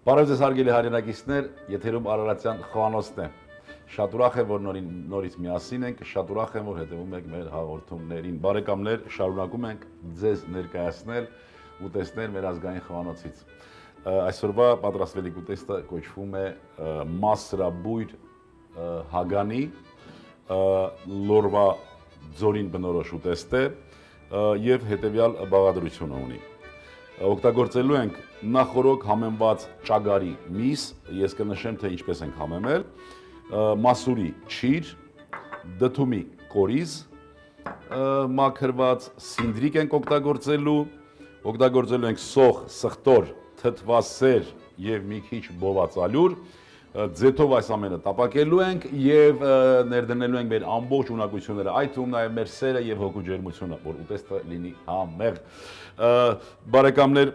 Բարև ձեզ հարգելի հայրենակիցներ, եթերում Արարատյան խոհանոցն է։ Շատ ուրախ եմ, որ նորից միասին ենք, շատ ուրախ եմ, որ հետևում եք մեր հաղորդումներին։ Բարեկամներ, շարունակում ենք ձեզ ներկայացնել ուտեստներ մեր ազգային խոհանոցից։ Այսօրվա պատրաստվելիք ուտեստը կոչվում է մասրաբույր հագանի, լորվա ձորին բնորոշ ուտեստ է և հետևյալ բաղադրությունը ունի։ Օգտագործելու ենք նախորոք համեմված ճագարի միս, ես կնշեմ, թե ինչպես ենք համեմել, մասուրի չիր, դդումի կորիզ, մաքրված, սինդրիկ ենք օգտագործելու ենք սոխ, սխտոր, թթվասեր և մի քիչ բովածալյուր, ձեթով այս ամենը տապակելու ենք և ներդնելու ենք մեր ամբողջ ունակությունները, այդ թվում նաև մեր սերը և հոգու ջերմությունը, որ ուտեստը լինի համեղ։ Բարեկամներ,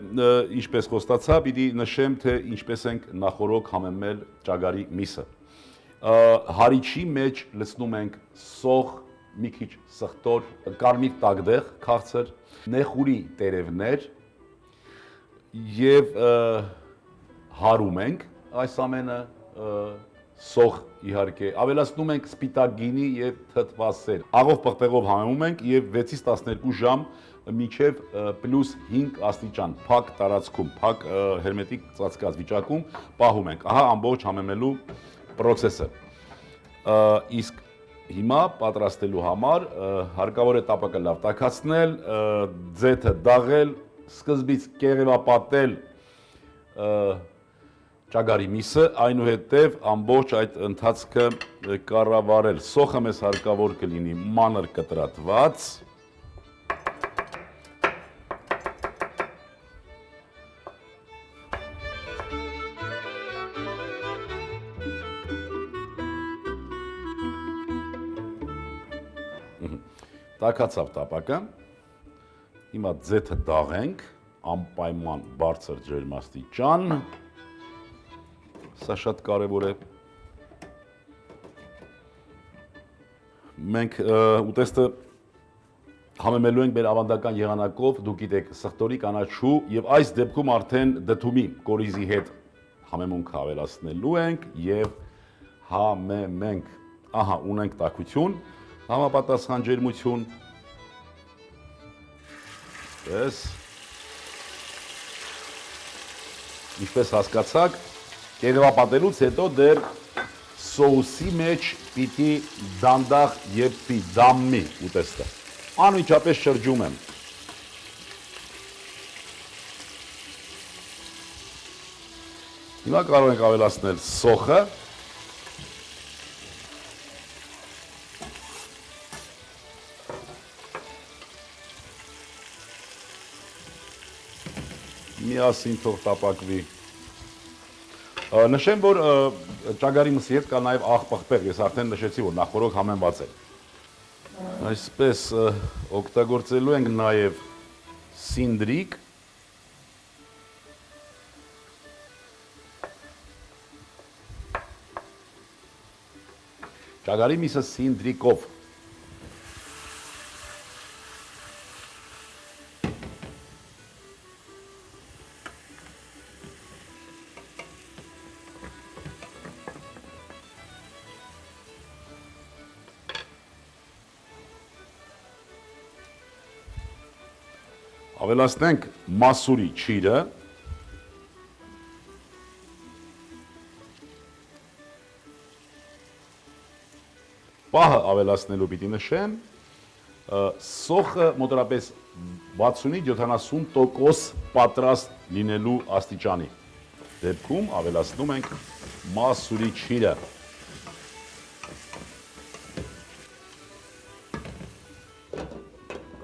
ինչպես խոստացա, պիտի նշեմ, թե ինչպես ենք նախորոք համեմել ճագարի միսը։ Հարիչի մեջ լցնում ենք սոխ, մի քիչ սխտոր, կարմիր տագդեղ, քաղցր, նեխուրի տերևներ և հարում ենք այս ամենը, սոխ իհարկե, ավելացնում ենք սպիտակ գինի և թթվասեր, աղով պղպեղով համեմում ենք և 6-ից 12 ժամ մինչև պլյուս 5 աստիճան, փակ տարածքում, փակ հերմետիկ ծածկած վիճակում պահում ենք, ահա ամբողջ համեմելու պրոցեսը։ Իսկ հիմա պատրաստելու համար հարկավոր է տապակը լավ տաքացնել, ձեթը դաղել, սկզբից կեղևապատել ճագարի միսը, այնուհետև ամբողջ այդ ընթացքը կառավարել։ Սոխը մեզ հարկավոր կլինի մանր կտրատված, տաքացավ տապակը, հիմա ձեթը դաղենք, անպայման բարձր ջերմաստիճան, սա շատ կարևոր է։ Մենք ուտեստը համեմելու ենք մեր ավանդական եղանակով, դուք գիտեք, սխտորի, կանաչու և այս դեպքում արդեն դդումի կորիզի հետ համեմունքը ավելացնելու ենք և համեմենք, ահա ունենք տաքություն, համապատասխան ջերմություն, ինչպես հասկացաք, կեղևապատելուց հետո դեռ սոուսի մեջ պիտի դանդաղ եփվի, դամմի ուտեստը, անմիջապես շրջում եմ։ Հիմա կարող ենք ավելացնել սոխը, միասին թող տապակվի։ Նշեմ, որ ճագարի մսի հետ կա նաև աղ պղպեղ, ես արդեն նշեցի, որ նախորոք համեմված է։ Այսպես օգտագործելու ենք նաև սինդրիկ, ճագարի միսը սինդրիկով, ավելացնենք մասուրի չիրը, պահը ավելացնելու պիտի նշեմ, սոխը մոտավորապես 60-70% պատրաստ լինելու աստիճանի դեպքում ավելացնում ենք մասուրի չիրը։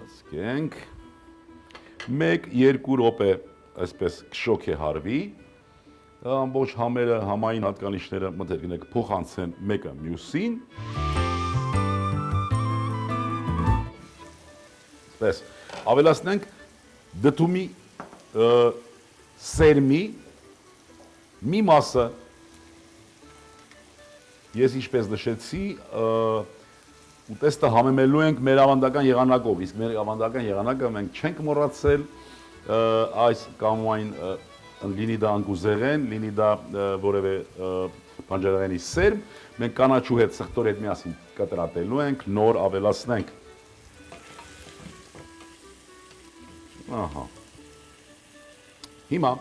Ասկենք 1-2 րոպե այսպես կշոք է հարվի, ամբողջ համերը, համային հատկանիշները մտեր գնեք փոխանցեն մեկը մյուսին, այսպես ավելացնենք դդումի սերմի մի մասը, ես ինչպես նշեցի, ուտեստը համեմելու ենք մեր ավանդական եղանակով, իսկ մեր ավանդական եղանակը մենք չենք մոռացել այս կամ այն լինի դա անկուզեղեն, լինի դա որևէ բանջարեղենի սերմ, մենք կանաչու հետ, սխտոր հետ միասին կտրատելու ենք, նոր ավելացնենք։ Ահա։ Հիմա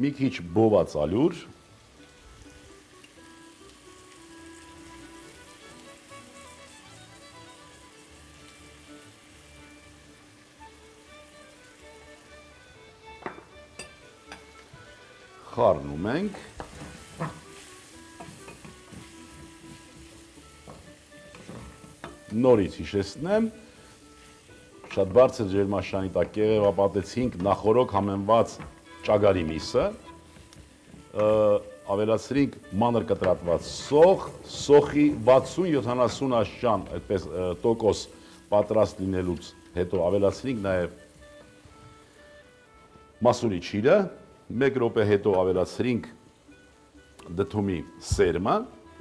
մի քիչ բոված ալյուր, խառնում ենք, նորից հիշեցնեմ, շատ բարձր ջերմաշանի տակ կեղևապատեցինք նախորոք համեմված ճագարի միսը, ավելացրինք մանր կտրատված սոխ, սոխի 60-70 աշճան այդպես տոկոս պատրաստ լինելուց հետո ավելացրինք նաև մասուրի չիրը, 1 րոպե հետո ավելացրինք դդումի սերմը,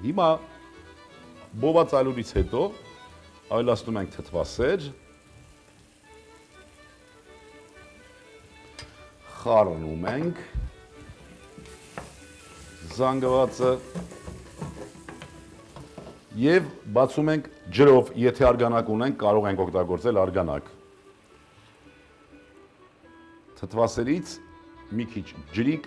հիմա բոված ալյուրից հետո ավելացնում ենք թթվասեր, խառնում ենք, զանգվածը և բացում ենք ջրով, եթե արգանակ ունենք, կարող ենք օգտագործել արգանակ։ Թթվասերից մի քիչ ջրիկ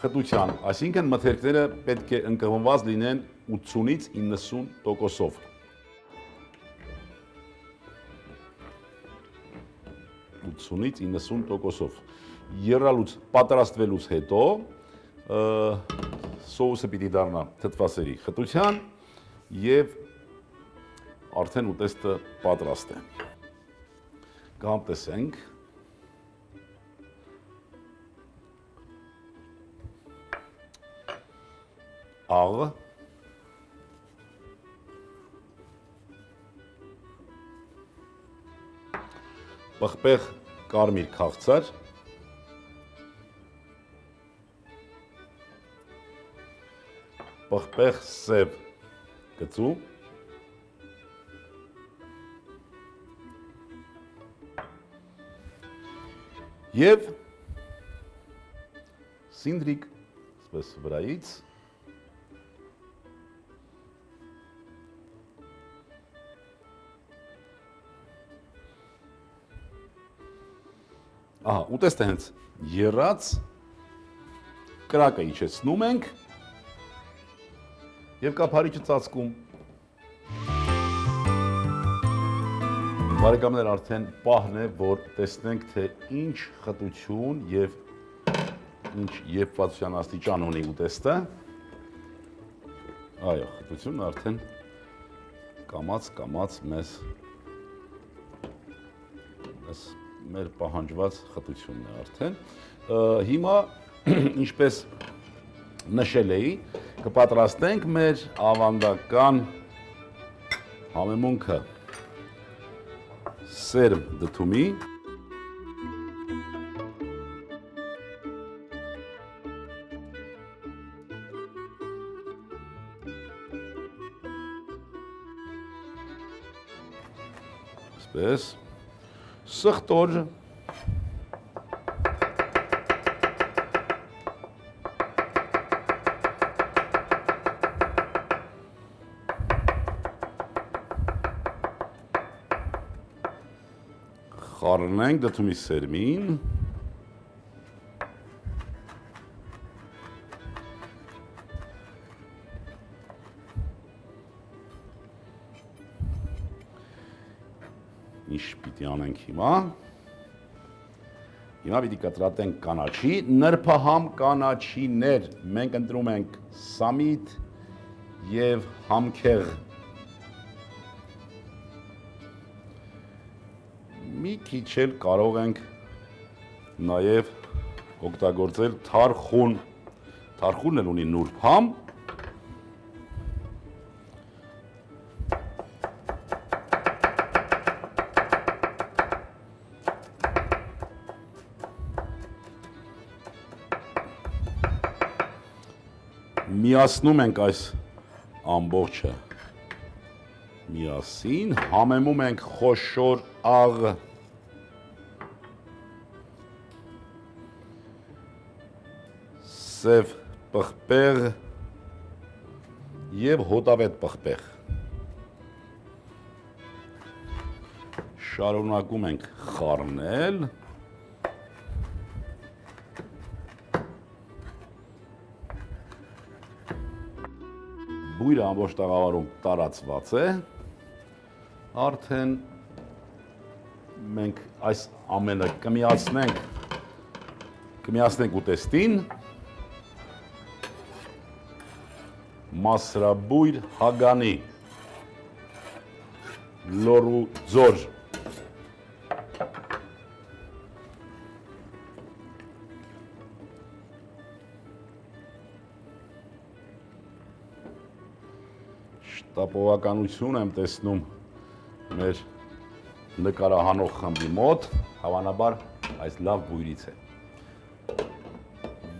խտության, այսինքն մթերքները պետք է ընկղմված լինեն 80-ից 90%-ով։ Եռալուց, պատրաստվելուց հետո սոուսը պիտի դառնա թթվասերի խտության և արդեն ուտեստը պատրաստ է։ Կհամտեսենք։ Աղ, պղպեղ կարմիր քաղցր, պղպեղ սև կծու, և սինդրիկ սպես վրայից, ուտեստը հենց եռած, կրակը իջեցնում ենք և կափարիչը ծածկում։ Բարեկամներ, արդեն պահն է, որ տեսնենք, թե ինչ խտություն և ինչ եփվածության աստիճան ունի ուտեստը։ Այո, խտությունն արդեն կամաց մեզ մեր պահանջված խտությունն է արդեն։ Հիմա, ինչպես նշել էի, կպատրաստենք մեր ավանդական համեմունքը սերմ դդումի, այսպես, սխտոր, խառնենք դդումի սերմին, ինչ պիտի անենք հիմա, պիտի կտրատենք կանաչի, նրբահամ կանաչիներ, մենք ընտրում ենք սամիտ և համքեղ, մի քիչ էլ կարող ենք նաև օգտագործել թարխուն, թարխունն էլ ունի նուրբ համ, միացնում ենք այս ամբողջը միասին, համեմում ենք խոշոր աղ, սև պղպեղ եւ հոտավետ պղպեղ։ Շարունակում ենք խառնել։ Բույրը ամբողջ տաղավարում տարածված է, արդեն մենք այս ամենը կմիացնենք ուտեստին, մասրաբույր հագանի, լոռու ձոր, շտապողականություն եմ տեսնում մեր նկարահանող խմբի մոտ, հավանաբար այս լավ բույրից է։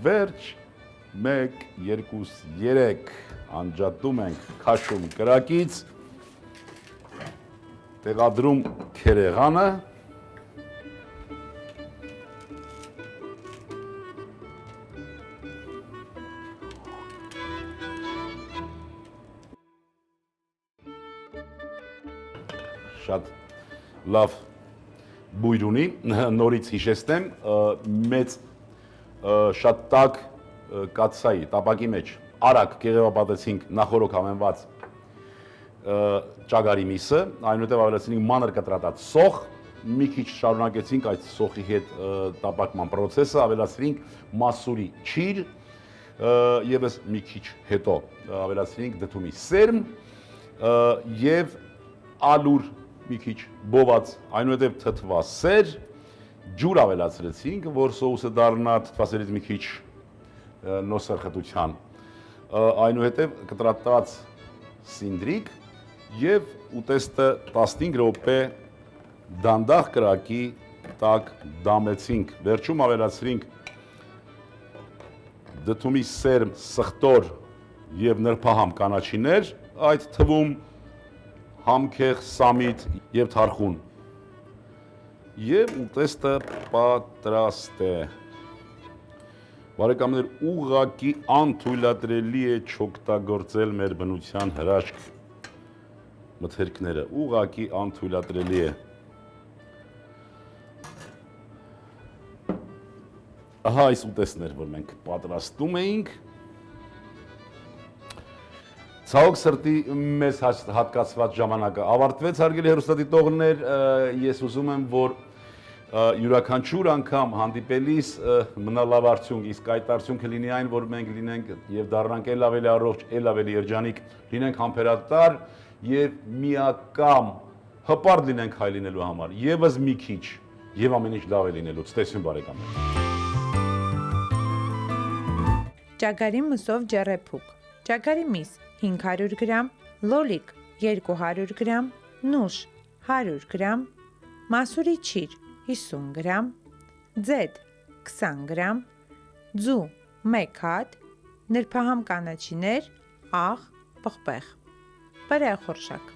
Վերջ 1, 2, 3 անջատում ենք քաշում կրակից, տեղադրում քերեղանը, շատ լավ բույր ունի, նորից հիշեցնեմ, մեծ շատ տաք կաթսայի տապակի մեջ արագ կեղևապատեցինք նախորոք համեմված ճագարի միսը, այնուհետև ավելացրինք մանր կտրատած սոխ, մի քիչ շարունակեցինք այդ սոխի հետ տապակման պրոցեսը, ավելացրինք մասուրի չիր, եւս մի քիչ հետո ավելացրինք դդումի սերմ եւ ալուր մի քիչ բոված, այնուհետև թթվասեր, ջուր ավելացրեցինք, որ սոուսը դառնա թթվասերից մի քիչ նոսարխտության, այնուհետև կտրատած սինդրիկ եւ ուտեստը 15 րոպե դանդաղ կրակի տակ դամեցինք, վերջում ավելացրինք դդումի սերմ, սխտոր եւ նրբահամ կանաչիներ, այդ թվում համքեղ, սամիտ եւ թարխուն։ Եվ ուտեստը պատրաստ է։ Բարեկամներ, ուղղակի անթույլատրելի է չօգտագործել մեր բնության հրաշք մթերքները, ուղղակի անթույլատրելի է։ Ահա այս ուտեստն էր, որ մենք պատրաստում էինք։ Ցավոք սրտի մեզ հատկացված ժամանակը ավարտվեց, հարգելի հեռուստադիտողներ, ես ուզում եմ, որ յուրաքանչյուր անգամ հանդիպելիս մնա լավ արդյունք, իսկ այդ արդյունքը լինի այն, որ մենք լինենք եւ դառնանք ել ավելի առողջ, ել ավելի երջանիկ, լինենք համբերատար եւ միակամ, հպարտ լինենք հայ լինելու համար, եւս մի քիչ, եւ ամեն ինչ լավ է լինելու։ Ցտեսություն բարեկամներ։ Ճագարի մսով ջեռեփուկ, ճագարի միս 500 գրամ, լոլիկ 200 գրամ, նուշ 100 գրամ, մասուրի չիր 50 գրամ, ձեթ 20 գրամ, ձու 1 հատ, նրբահամ կանաչիներ, աղ, պղպեղ, պարեխորշակ։